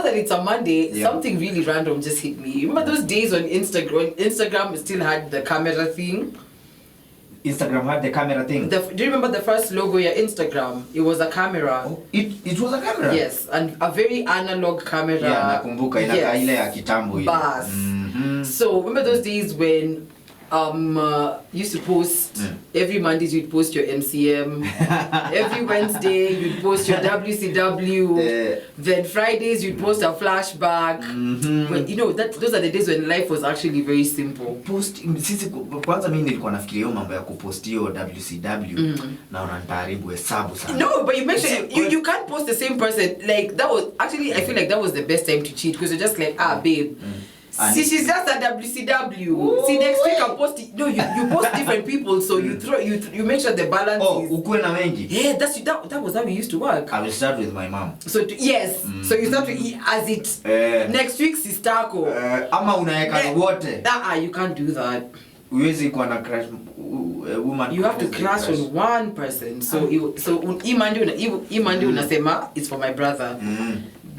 that it's a Monday, something really random just hit me. Remember those days on Instagram still had the camera thing? Instagram had the camera thing. Do you remember the first logo of Instagram? It was a camera. Oh, it was a camera? Yes, and a very analog camera. Yeah, nakumbuka inakaa ile ya kitambo ile. Bas. So remember those days when used to post every Monday you'd post your MCM, every Wednesday you'd post your WCW, then Fridays you'd post a flashback. When, you know, those are the days when life was actually very simple. Sisi kwanza mimi nilikuwa nafikiria hiyo mambo ya kupost hiyo WCW na unanitaribu hesabu sana. No, but you mentioned you can't post the same person. Like that was actually, I feel like that was the best time to cheat, because you're just like, babe. See, she's just a WCW. Ooh. See, next week I'll post it. No, you post different people, so you make sure the balance is. Ukue na wengi. Yeah, that was how we used to work. I will start with my mom. So yes, so you start to eat as it. Next week sistako. Ama unaeka wote. You can't do that. Uwezi kuwa na crush woman. You have to crush on one person. So imandi unasema it's for my brother.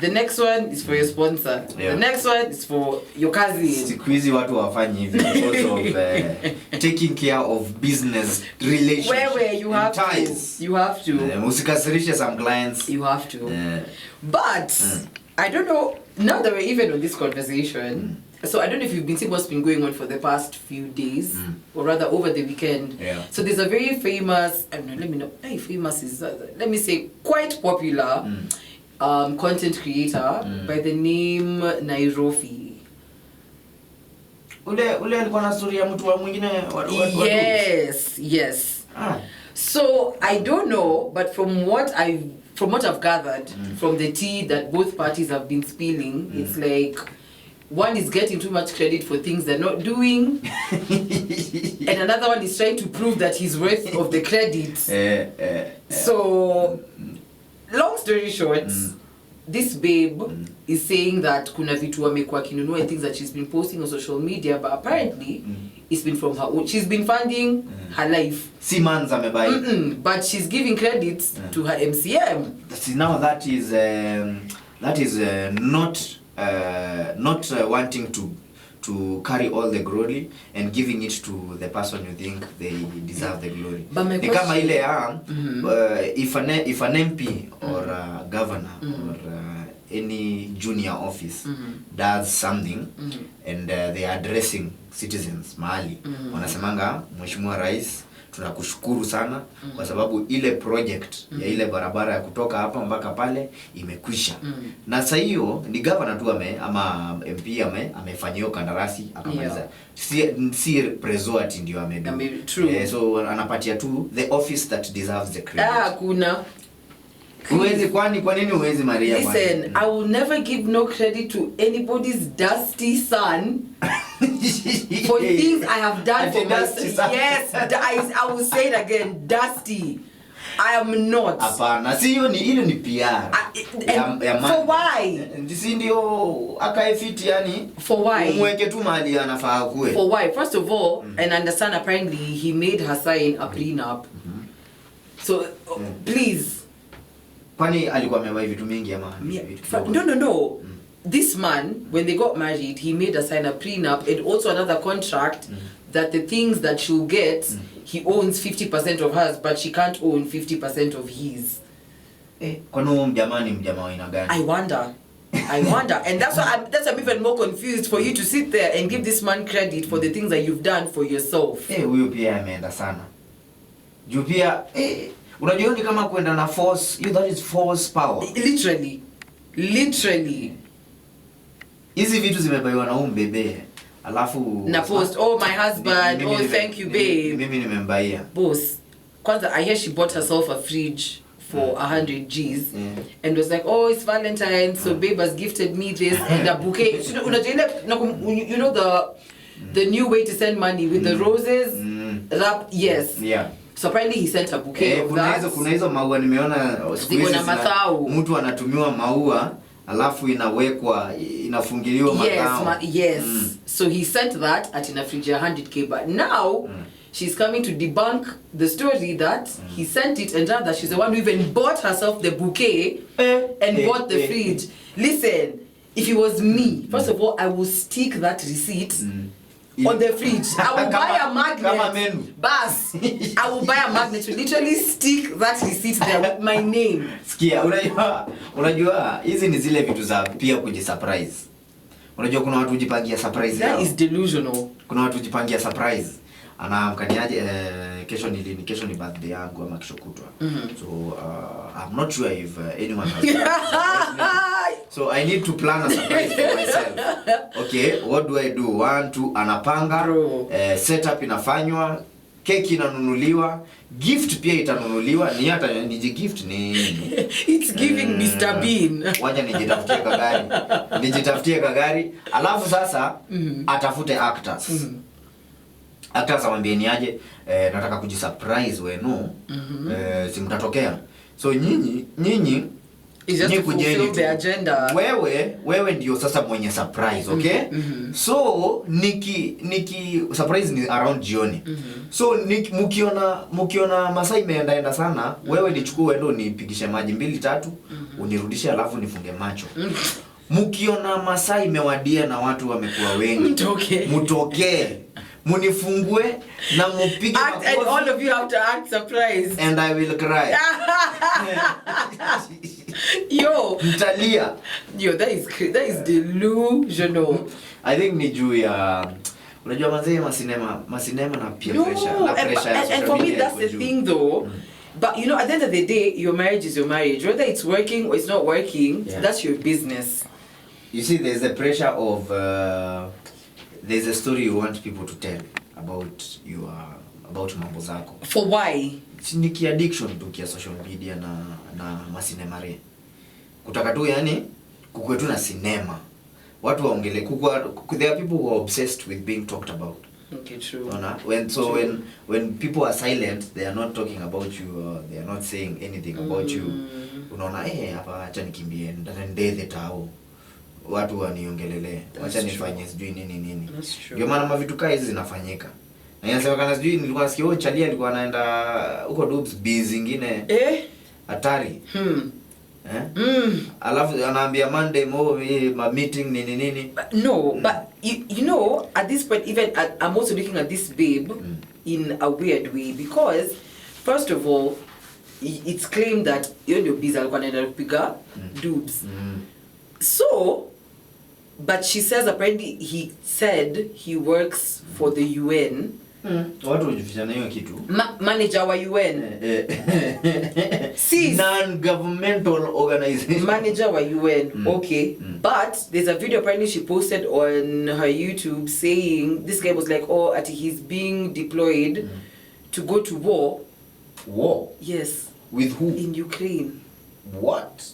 The next one is for your sponsor. The next one is for your cousin. Siku hizi watu wafanyi hivi because of taking care of business relations. Where you have ties. You have to. Musikasirishe some clients. You have to. But I don't know, now that we're even on this conversation, so I don't know if you've been seeing what's been going on for the past few days, or rather over the weekend. So there's a very famous, I don't know, let me say quite popular content creator by the name Nairobi. Ule alikuwa na story ya mtu wa mwingine Yes. So I don't know, but from what I've gathered from the tea that both parties have been spilling, it's like one is getting too much credit for things they're not doing, and another one is trying to prove that he's worth of the credit. So long story short, this babe is saying that kuna vitu amekuwa kinunua and things that she's been posting on social media, but apparently it's been from her own. She's been funding her life. Si manza amebai. But she's giving credit to her MCM. See, now that is not wanting to carry all the glory and giving it to the person you think they deserve the glory. Ni kama ile if an MP or a governor or any junior office does something and they are addressing citizens mahali, wanasemanga Mheshimiwa Rais, tunakushukuru sana kwa sababu ile project ya ile barabara ya kutoka hapa mpaka pale imekwisha. Na sasa hiyo ni governor tu ama MP amefanyia kandarasi akamaliza. Si prezoat ndio amedu. So anapatia tu the office that deserves the credit. Kuna Uwezi kwa nini uwezi Maria? Listen, I will never give no credit to anybody's dusty son for things I have done for myself. Yes, I will say it again, dusty. I am not. Hapana, si hiyo ni PR. For why? Ndisi ndio akaefiti yani. For why? Umweke tu mahali anafaa kuwe. For why? First of all, and understand apparently he made her sign a prenup. So please. Kwani alikuwa amewahi vitu mingi ama No. This man, when they got married, he made her sign a prenup and also another contract that the things that she'll get, he owns 50% of hers, but she can't own 50% of his. Kwani mjamaa wa aina gani? I wonder. And that's why I'm even more confused for you to sit there and give this man credit for the things that you've done for yourself. Huyo pia ameenda sana. Juu pia unajua ni kama kwenda na force, that is force power. Literally. Hizi vitu zimebaiwa na mbebe. Alafu na post, my husband, thank you babe. Mimi nimembaia. Boss. Kwanza I hear she bought herself a fridge for 100 G's and was like, it's Valentine, so babe has gifted me this and a bouquet. You know the new way to send money with the roses wrap. Yes. Yeah. So apparently he sent a bouquet of that. Kuna hizo maua nimeona mtu anatumiwa maua alafu inafungiliwa mathao. Yes. So he sent that at in a fridge 100k, but now she's coming to debunk the story that he sent it and that she's the one who even bought herself the bouquet and bought the fridge. Listen, if it was me, first of all, I will stick that receipt on the fridge. I will buy a magnet. Bas, I will buy a magnet to literally stick that receipt there with my name. Sikia, unajua hizi ni zile vitu za pia kujisurprise. Unajua kuna watu hujipangia surprise yao. That is delusional. Kuna watu hujipangia surprise. Anaamkaniaje kesho ni birthday yangu ama kesho kutwa. So I'm not sure if anyone has so I need to plan a surprise for myself. Okay, what do I do? 1 2 anapanga, setup inafanywa, keki inanunuliwa, gift pia itanunuliwa, ni hata gift ni it's giving Mr. Bean. Wacha nijitafutie kagari. Alafu sasa atafute actors. Actors amwambie ni aje, nataka kujisurprise wenu. Simtatokea. So nyinyi is just to fulfill the agenda. Wewe ndio sasa mwenye surprise, okay? So niki surprise ni around jioni. So mukiona masaa imeenda sana, wewe nichukue ndo nipigishe maji 2-3, unirudishe alafu nifunge macho. Mukiona masaa imewadia na watu wamekuwa wengi, mtokee. Munifungue na mupige makofi. And all of you have to act surprised. And I will cry. Mtalia. That is delusional. I think ni juu ya unajua manze masinema na peer pressure. And for me that's the thing though. But you know, at the end of the day, your marriage is your marriage. Whether it's working or it's not working, that's your business. You see, there's the pressure of there's a story you want people to tell about mambo zako. For why? Ni addiction tu kia social media na masinema re. Kutaka tu yani kukue tu na cinema. Watu waongele there are people who are obsessed with being talked about. Okay, true. When people are silent, they are not talking about you, they are not saying anything about you. Unaona hapa acha nikimbie ndende tao. Watu waniongelele, acha nifanye sijui nini. Ndio maana mavitu kama hizi zinafanyika. Na inasemekana sijui nilikuwa nasikia Charlie alikuwa anaenda huko Dubs biz zingine. Hatari. Alafu anaambia Monday ma meeting nini. No, but you know at this point even I'm also looking at this babe in a weird way because first of all it's claimed that you're busy alikuwa anaenda kupiga Dubs. So but she says apparently he said he works for the UN. Watu wajifishana hiyo kitu. Manager wa UN. Non-governmental organization. Manager wa UN. Okay. But there's a video apparently she posted on her YouTube saying this guy was like, he's being deployed to go to war. War? Yes. With who? In Ukraine. What?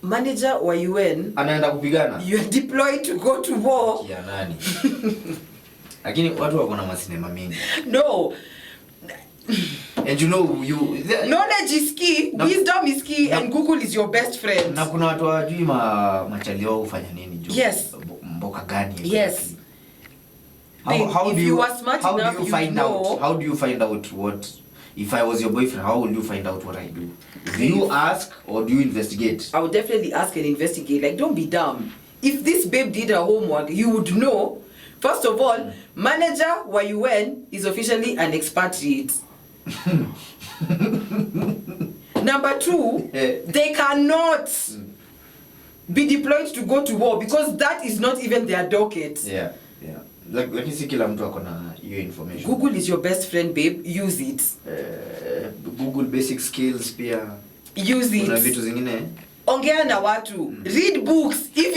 Manager wa UN anaenda kupigana. You are deployed to go to war. Ya nani? Lakini watu wako na masinema mingi. No. And you know knowledge is key, wisdom is key, and Google is your best friend. Na kuna watu hawajui machali wao hufanya nini juu. Yes. Mboka gani? Yes. How do you find out what if I was your boyfriend, how would you find out what I do? Do you ask or do you investigate? I would definitely ask and investigate. Like, don't be dumb. If this babe did her homework, you would know. First of all, manager wa UN is officially an expatriate. Number 2, they cannot be deployed to go to war because that is not even their docket. Yeah. Like see kila mtu ako na hiyo information. Google is your best friend, babe. Use it. Google basic skills pia. Use it. Kuna vitu zingine. Ongea na watu. Read books. If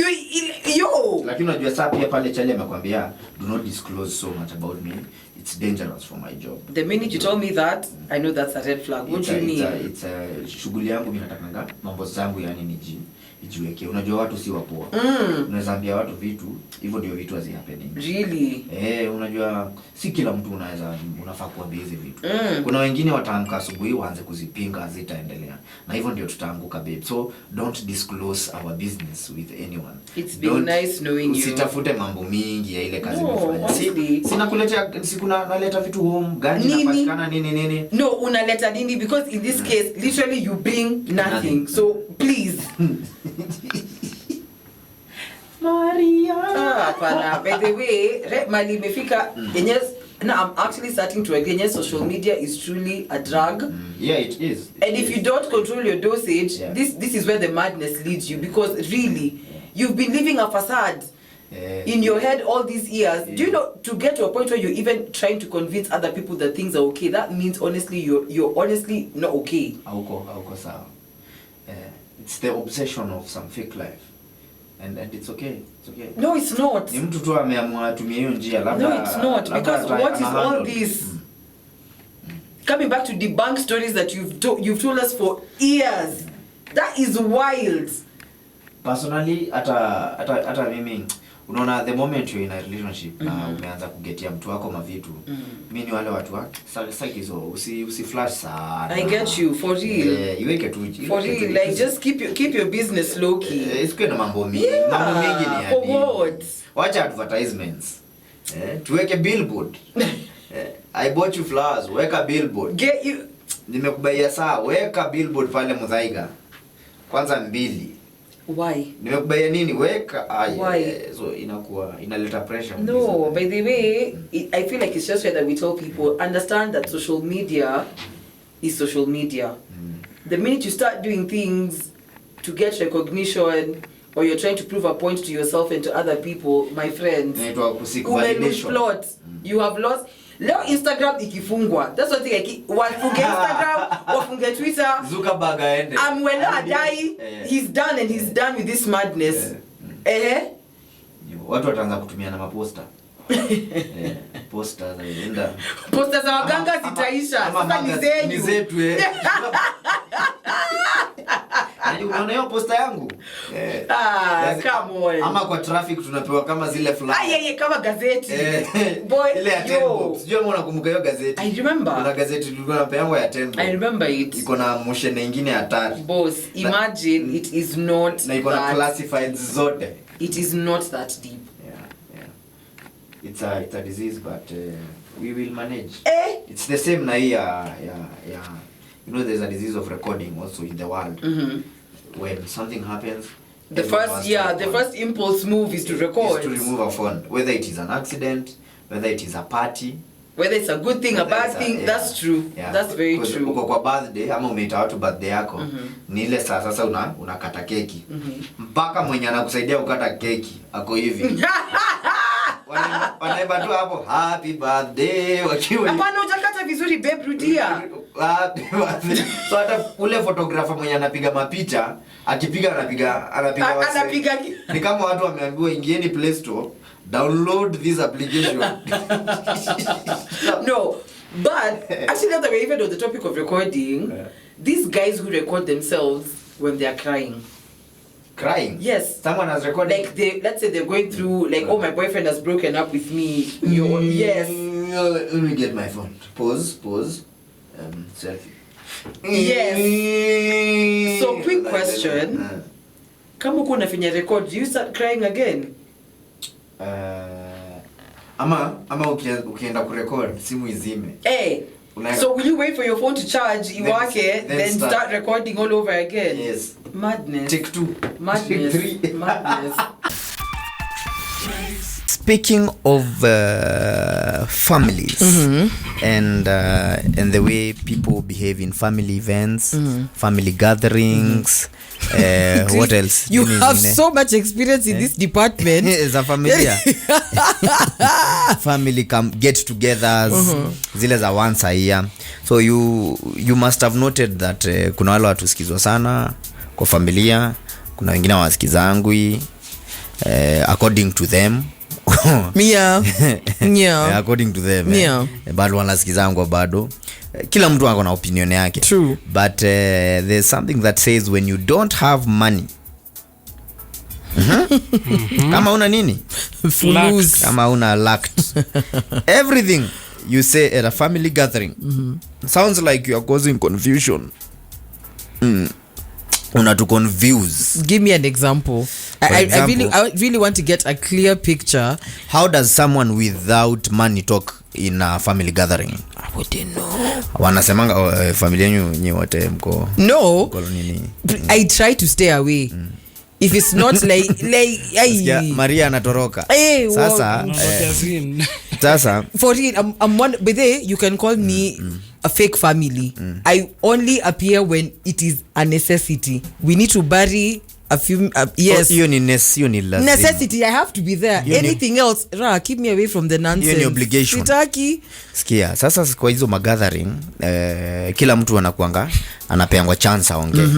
you Lakini unajua saa pia pale Charlie amekwambia do not disclose so much about me. It's dangerous for my job. The minute you told me that, I know that's a red flag. What do you mean? It's shughuli yangu mimi natakanga mambo zangu yani ijiweke. Unajua watu si wapoa. Unaweza ambia watu vitu, hivyo ndio vitu hazi happening. Really? Unajua si kila mtu unafaa kuambia hizi vitu. Kuna wengine wataamka asubuhi waanze kuzipinga hazitaendelea. Na hivyo ndio tutaanguka babe. So don't disclose our business with anyone. It's been nice knowing you. Usitafute mambo mingi ya ile kazi umefanya. Sina kuletea naleta vitu home gani inapatikana nini. No, unaleta nini because in this case literally you bring nothing. So please Hapana. By the way, mali imefika now I'm actually starting to agree. Yes, social media is truly a drug. Yeah, it is. And if you don't control your dosage, this is where the madness leads you, because really, you've been living a facade in your head all these years. Do you know, to get to a point where you're even trying to convince other people that things are okay, that means honestly you're honestly not okay. It's the obsession of some fake life. And it's okay. It's okay. No, it's not. Ni mtu tu ameamua atumie hiyo njia labda. No, it's not, because what is all this? Coming back to debunk stories that you've told us for years. That is wild. Personally, hata mimi unaona, the moment you're in a relationship na umeanza kugetia mtu wako mavitu, mimi ni wale watu wake sasa hizo usi flash sana. I get you, for real. Iweke tu for real, like just keep your business low key. Isiwe na mambo mingi. Mambo mingi ni for what? Watch advertisements. Tuweke billboard. I bought you flowers, weka billboard. Get you. Nimekubaia saa, weka billboard pale Muthaiga. Kwanza 2. Why? Nimekubaia nini? Weka. Why? So inaleta pressure. No, by the way, I feel like it's just right that we tell people, understand that social media is social media. The minute you start doing things to get recognition, or you're trying to prove a point to yourself and to other people, my friends, you have lost. Leo Instagram ikifungwa. That's what thing, wafunge Instagram, wafunge Twitter. Zuckerberg aende. Amwela adai, he's done and he's done with this madness. Watu wataanza kutumia na maposta. Posta zaenda. Posta za waganga zitaisha. Sasa ni zetu. Unaona hiyo posta yangu? Come on. Ama kwa traffic tunapewa kama zile flyer. Kama gazeti. Boy, ile ya 10 bob. Sijui kama unakumbuka hiyo gazeti. I remember. Kuna gazeti tulikuwa tunapewa ya 10 bob. I remember it. Iko na motion nyingine hatari. Boss, imagine it is not. Na iko na classifieds zote. It is not that deep. It's a disease, but we will manage. It's the same na yeah. You know, there's a disease of recording also in the world. When something happens, the first impulse move is to record. Is to remove a phone, whether it is an accident, whether it is a party, whether it's a good thing, a bad thing. That's true. That's very true. Uko kwa birthday ama umeita watu birthday yako, ni ile sasa unakata keki. Mpaka mwenye anakusaidia ukata keki ako hivi. Wanaimba tu hapo happy birthday wakiwa. Hapana, hujakata vizuri babe, rudia. So hata ule photographer mwenye anapiga mapicha, akipiga anapiga ni kama watu wameambiwa ingieni Play Store, download this application. No, but actually now that we're even on the topic of recording, these guys who record themselves when they are crying. Crying? Yes. Someone has recorded? Like let's say they're going through, like, oh, my boyfriend has broken up with me. Yes. Let me get my phone. Pause. Selfie. Yes. So quick question. Kama uko unafanya record, do you start crying again? Ama ukienda kurecord, simu izime. So will you wait for your phone to charge, iwake, then start recording all over again? Yes. Madness. Take 2. Madness. Take 3. Madness. Speaking of families and the way people behave in family events, family gatherings, what else? You have so much experience in this department. As a familia. Family get-togethers, zile za once a year. So you must have noted that kuna wale watu sikizwa sana kwa familia, kuna wengine wasikizangwi according to them. According to them. Bado wanasikizangwa bado. Kila mtu ako na opinion yake. True. But there's something that says when you don't have money, kama una nini? Kama una lacked. Everything you say at a family gathering sounds like you are causing confusion. Una to confuse. Give me an example. I really want to get a clear picture. How does someone without money talk in a family gathering? I wouldn't know. Wanasemanga familia nyi wote mko. No. I try to stay away. if it's not like Maria anatoroka sasa sasa for real I'm one, but you can call me a fake family. I only appear when it is a necessity. We need to bury a few yes, hiyo ni necessity. I have to be there. Anything else keep me away from the nonsense. Hiyo ni obligation. Sitaki. Sikia sasa kwa hizo magathering kila mtu anapeangwa chance aongee.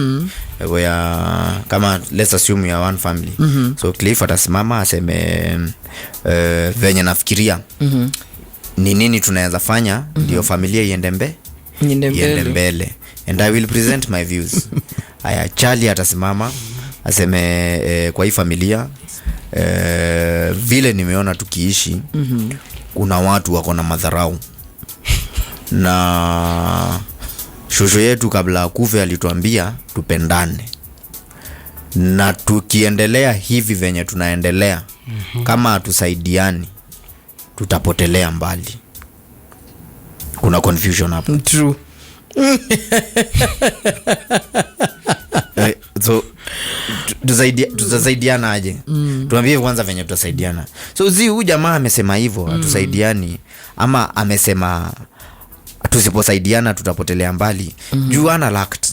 Kama let's assume you are one family. So Cliff atasimama aseme venye nafikiria ni nini tunaweza fanya ndio familia iende mbele, and I will present my views. Aya, Charlie atasimama aseme kwa hii familia vile nimeona tukiishi kuna watu wako na madharau na shosho yetu kabla akufe alituambia tupendane, na tukiendelea hivi venye tunaendelea kama hatusaidiani tutapotelea mbali. Kuna confusion hapo. True. So tutasaidiana aje? Tuambie kwanza venye tutasaidiana. So huyu jamaa amesema hivyo hatusaidiani, ama amesema tusiposaidiana tutapotelea mbali. Juu ana lacked.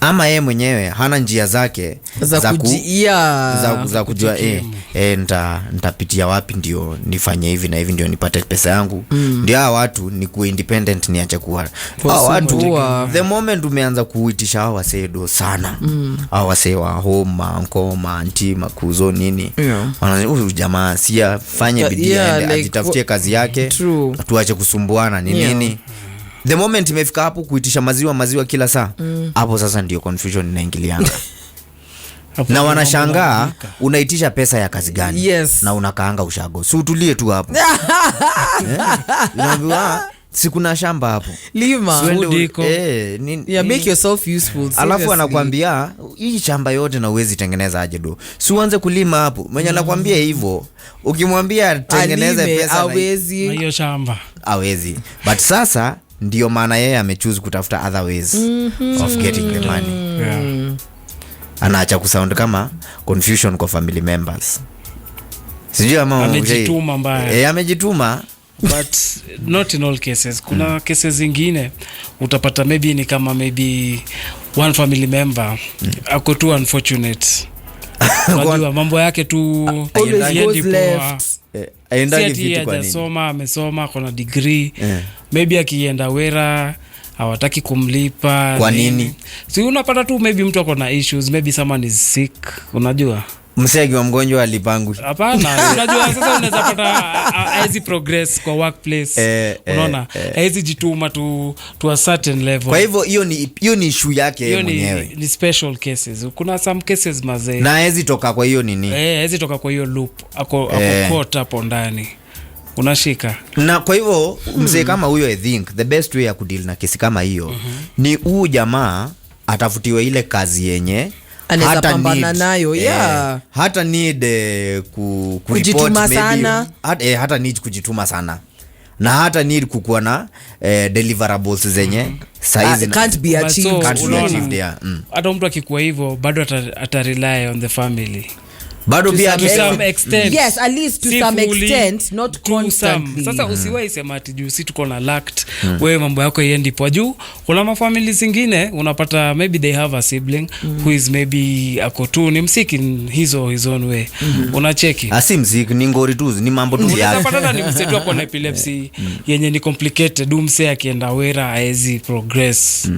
Ama yeye mwenyewe hana njia zake za kujua nitapitia wapi ndio nifanye hivi na hivi ndio nipate pesa yangu. Ndio watu ni kuwa independent, niache kuwa watu. The moment umeanza kuitisha hao wasedo sana, hao wase wa home nkoma ntima kuzo nini, huyu jamaa si afanye bidii ajitafutie kazi yake, tuache kusumbuana ni nini. The moment imefika hapo kuitisha maziwa kila saa, hapo sasa ndio confusion inaingiliana. Na wanashangaa unaitisha pesa ya kazi gani? Na unakaanga ushago. Si utulie tu hapo. Unaambiwa sikuna shamba hapo. Lima. Make yourself useful. Alafu anakuambia hii shamba yote na uwezi tengeneza aje do. Si uanze kulima hapo. Mwenye anakuambia hivyo, ukimwambia tengeneze pesa hawezi. Na hiyo shamba hawezi. But sasa ndio maana yeye amechoose kutafuta other ways of getting the money. Anaacha kusound kama confusion kwa family members. Sijui ama amejituma mbaya. Amejituma, but not in all cases. Kuna cases zingine utapata maybe ni kama maybe one family member ako too unfortunate. Unajua mambo yake tu always left. Aenda kitu kwa nini? Amesoma kuna degree. Maybe akienda wera hawataki kumlipa. Kwa nini? Si unapata tu maybe mtu ako na issues, maybe someone is sick, unajua. Msegi wa mgonjwa alipangu. Hapana, unajua sasa unaweza pata haezi progress kwa workplace. Unaona? Haezi jituma to a certain level. Kwa hivyo hiyo ni issue yake mwenyewe. Ni special cases. Kuna some cases mazee. Na haezi toka kwa hiyo nini? Haezi toka kwa hiyo loop. Ako caught hapo ndani. Unashika. Na kwa hivyo mzee kama huyo, I think the best way ya kudeal na kesi kama hiyo ni huyu jamaa atafutiwe ile kazi yenye anaweza pambana nayo. Hata need kujituma sana. Hata need kujituma sana. Na hata need kukuwa na deliverables zenye size can't be achieved. Hata mtu akikuwa hivyo bado ata rely on the family. Bado pia to some extent. Yes, at least to some extent, not constantly. Sasa usiwahi sema ati juu si tuko na lacked, wewe mambo yako iendi kwa juu. Kuna mafamili zingine unapata maybe they have a sibling who is maybe ako tu ni msiki his own way. Unacheki. Asi msiki ni ngori tu, ni mambo tu yake. Unapata ni msetu ako na epilepsy yenye ni complicated, mse akienda wera haezi progress.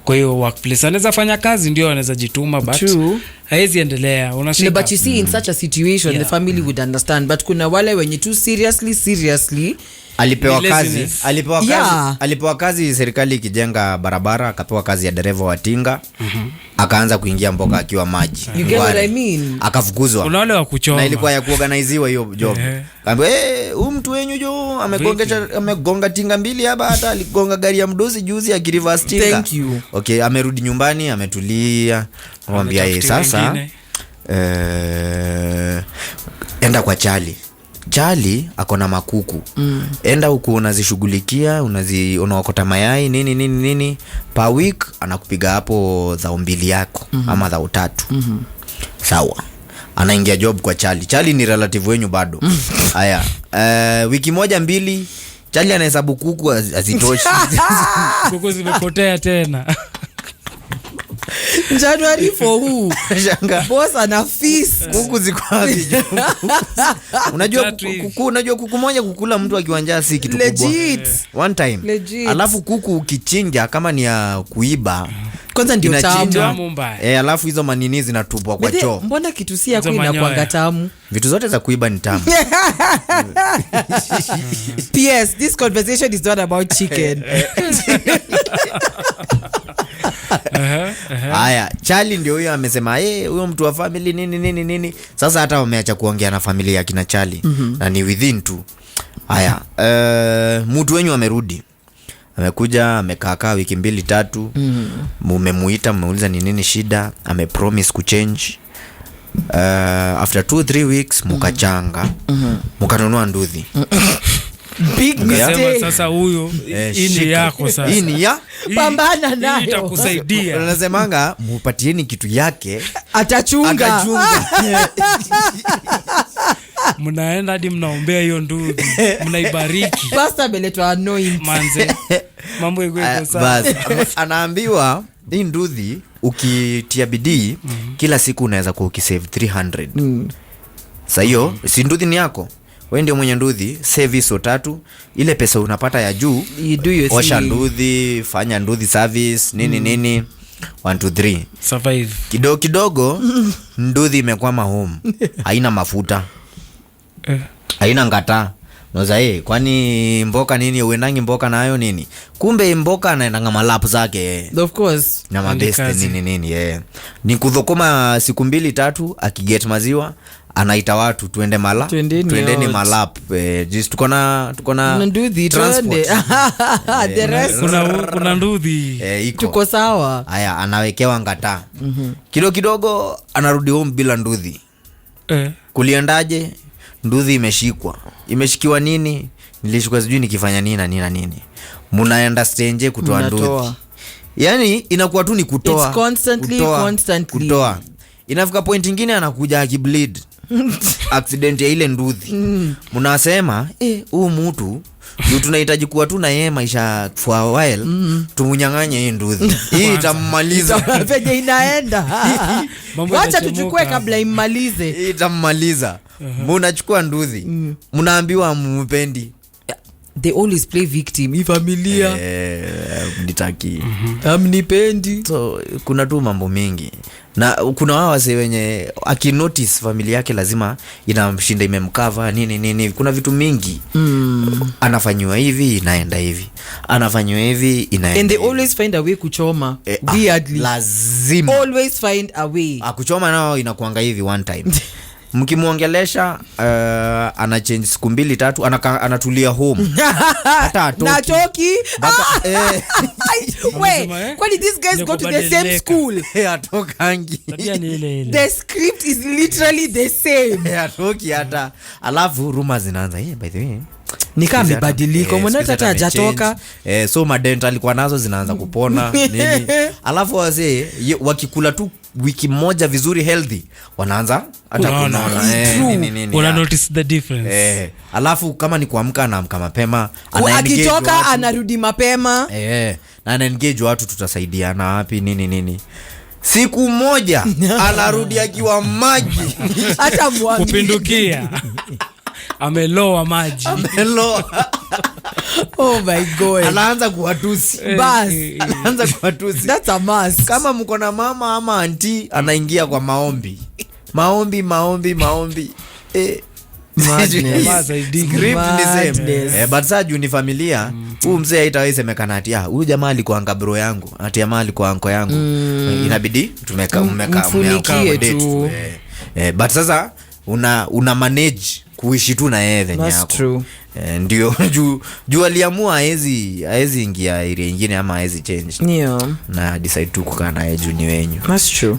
Kwa hiyo workplace anaweza fanya kazi ndio anaweza jituma, but haezi endelea. Unashika. But you see in such a situation the family would understand, but kuna wale wenye tu seriously alipewa kazi serikali ikijenga barabara, akapewa kazi ya dereva wa tinga, akaanza kuingia mboga akiwa maji. You get what I mean? Akafukuzwa. Kuna wale wa kuchoma. Na ilikuwa ya kuorganiziwa hiyo job. Kaambia mtu wenyu jo amegonga tinga mbili hapa, hata aligonga gari ya mdosi juzi akireverse tinga. Thank you. Okay, amerudi nyumbani, ametulia. Mwambia yeye sasa enda kwa Charlie akona makuku. Enda huko unazishughulikia, unaokota mayai nini per week, anakupiga hapo za 2 yako ama za 3. Sawa. Anaingia job kwa Charlie ni relative wenyu bado. Haya. Wiki moja mbili Charlie anahesabu kuku hazitoshi. Kuku zimepotea tena. January for who? Shanga. Boss ana feast. Kuku ziko wapi? Unajua kuku moja kukula mtu akiwa njaa si kitu kubwa. Legit. One time. Legit. Alafu kuku ukichinja kama ni ya kuiba kwanza ndio tamu. Alafu hizo manini zinatupwa kwa choo. Mbona kitu si yako inakuanga tamu? Vitu zote za kuiba ni tamu. PS, this conversation is not about chicken. Haya, Charlie ndio huyo amesema huyo mtu wa family nini. Sasa hata wameacha kuongea na familia ya kina Charlie. Na ni within tu. Haya, mtu wenyu amerudi. Amekuja, amekaa wiki 2-3. Mumemuita, mmeuliza ni nini shida, amepromise kuchange. After 2-3 weeks mukachanga. Mukanunua nduthi. Big mistake. Sasa huyo ini yako sasa. Ini ya pambana nayo. Itakusaidia. Unasemanga mupatieni kitu yake atachunga. Mnaenda hadi mnaombea hiyo nduthi. Mnaibariki. Pastor ameletwa anoint. Manze. Mambo iko sawa. Anaambiwa hii nduthi ukitia bidii kila siku unaweza ukisave 300. Sasa hiyo si nduthi ni yako. Wewe ndio mwenye nduthi, service 3, ile pesa unapata ya juu, osha nduthi, fanya nduthi service, nini 1 2 3 survive. Kidogo nduthi imekwama home. Haina mafuta. Haina ngata. Noza kwani mboka nini uendangi mboka nayo nini? Kumbe mboka anaendanga malap zake. Of course. Na mabeste nini. Ni kudhokoma siku 2-3 akiget maziwa. Anaita watu tuendeni malap. Just tuko na nduthi transport. The rest kuna nduthi. Tuko sawa. Haya, anawekewa ngata. Kidogo anarudi home bila nduthi. Kuliendaje? Nduthi imeshikwa. Imeshikiwa nini? Nilishikwa sijui nikifanya nini na nini. Munaenda stage kutoa nduthi. Yaani inakuwa tu ni kutoa. It's constantly. Kutoa. Inafika point nyingine anakuja akibleed. Accident ya ile nduthi. Mnasema huyu mtu ndio tunahitaji kuwa tu na yeye maisha for a while. Tumunyang'anye hii nduthi. Hii itammaliza. Venye inaenda. Wacha tuchukue kabla immalize. Hii itammaliza. Mnachukua nduthi. Mnaambiwa mumpendi. They always play victim. Hii familia mnitaki. Amnipendi. So kuna tu mambo mengi. Na kuna wao wase wenye akinotice familia yake lazima inamshinda imemkava nini. Kuna vitu mingi. Anafanywa hivi inaenda hivi. Anafanywa hivi inaenda. And they always find a way kuchoma. Weirdly. Lazima. Always find a way. Kuchoma nao inakuanga hivi one time. Mkimuongelesha ana change siku 2-3 anatulia home. Hata atoki. Na toki. Wait, kwani these guys go to the same school? Atokangi. Tabia ni ile. The script is literally the same. Atoki hata. Alafu rumors zinaanza. By the way, ni kama amebadilika. Mbona hata hajatoka? So madent alikuwa nazo zinaanza kupona nini. Alafu wazee wakikula tu wiki moja vizuri healthy wanaanza hata kunaona nini. Una notice the difference. Alafu kama ni kuamka anaamka mapema, akitoka anarudi mapema. Na ana engage watu tutasaidiana wapi nini. Siku moja anarudi akiwa maji. Hata mwami kupindukia. Ameloa maji. Oh my God. Anaanza kuwatusi. Anaanza kuwatusi. That's a must. Kama mko na mama ama auntie anaingia kwa maombi. Maombi. But sasa juu ni familia, huyu mzee haitaweza semekana ati huyu jamaa alikuwa bro yangu, ati jamaa alikuwa anko yangu. Inabidi tumeka tu. But sasa una manage kuishi tu na yeye venye yako. Ndio juu aliamua haezi ingia area nyingine ama haezi change. Yeah. Na decide tu kukaa naye juu ni wenyu. That's true.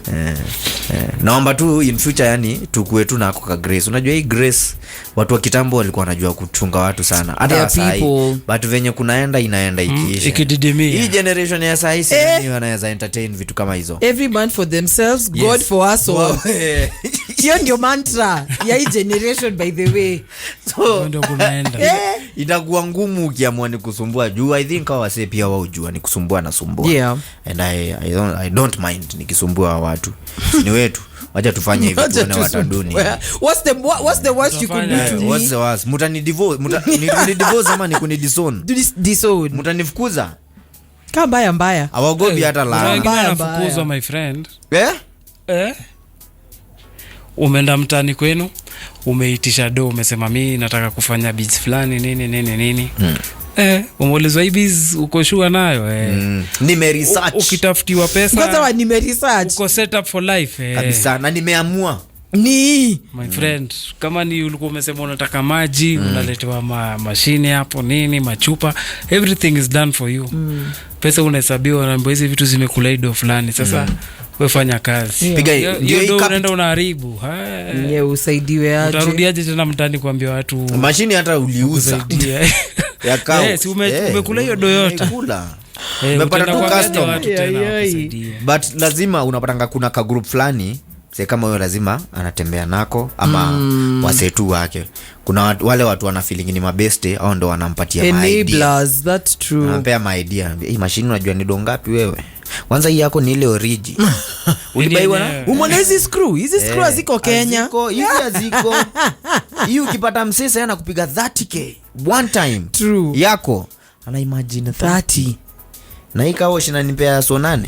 Naomba tu in future yani tukue tu na kwa grace. Unajua hii grace watu wa kitambo walikuwa wanajua kuchunga watu sana. Hata sasa but venye kunaenda inaenda ikiisha. Ikididimia. Hii generation ya sasa hivi wanaweza entertain vitu kama hizo. Every man for themselves, yes. God for us all. Hiyo ndio mantra ya hii generation by the way. So ndio kunaenda. Itakuwa ngumu ukiamua ni kusumbua juu. I think hawa wase pia wao jua ni kusumbua na sumbua. Yeah. And I don't mind nikisumbua watu. Ni wetu. Wacha tufanye hivi tuone wataduni. What's the worst you could do to me? What's the worst? Mutani divorce, divorce ama ni kuni disown. Disown. Mutanifukuza. Kama mbaya. Hawagopi hata la. Mbaya fukuzwa my friend. Eh? Umeenda mtani kwenu, umeitisha do, umesema mimi nataka kufanya biz fulani nini. Umeulizwa hii biz uko sure nayo? Nime-research. Ukitafutiwa pesa. Kwanza nime-research. Uko set up for life. Kabisa na nimeamua. My friend, kama ni ulikuwa umesema unataka maji, unaletewa mashine hapo nini, machupa, everything is done for you. Pesa unahesabiwa na hizi vitu zimekula ido fulani. Sasa wewe fanya kazi. Piga hiyo unaenda unaharibu. Usaidiwe aje. Utarudiaje tena mtani kuambia watu mashine hata uliuza. Ya kao. Umekula hiyo do yote. Umepata tu custom watu tena. But lazima unapatanga kuna ka group fulani. Kama huyo lazima anatembea nako ama wasetu wake. Kuna wale watu wana feeling ni mabeste au ndo wanampatia enablers. That's true. Anampea my idea. Hii mashine unajua ni dongapi wewe? Kwanza hii yako ni ile origi. Ulibaiwa na? Umeona hizi screw? Hizi screw ziko Kenya. Hizi ziko. Hii ukipata msesa yana kupiga 30k one time. True. Yako ana imagine 30. Na hii kawa shinanipea so 8.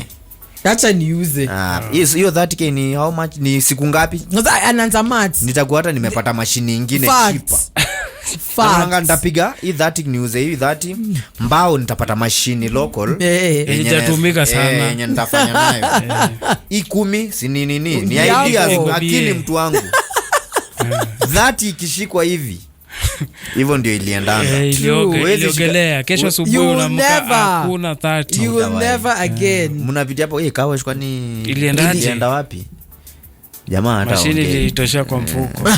Acha niuze. Hiyo 30k ni how much? Ni siku ngapi? Anaanza maths. Nitakuwa hata nimepata mashini nyingine cheaper. Nanga nitapiga hii 30 niuze hii 30 mbao nitapata mashini local yenye itatumika sana yenye nitafanya nayo. Hii 10 si nini ni ideas akili mtu wangu. 30 ikishikwa hivi. Hivyo ndio iliendanga. Iliogelea. Kesho asubuhi unaamka hakuna 30. You will never again. Mnapitia hapo kawa kwani ilienda wapi? Jamaa hata mashini ilitosha kwa mfuko.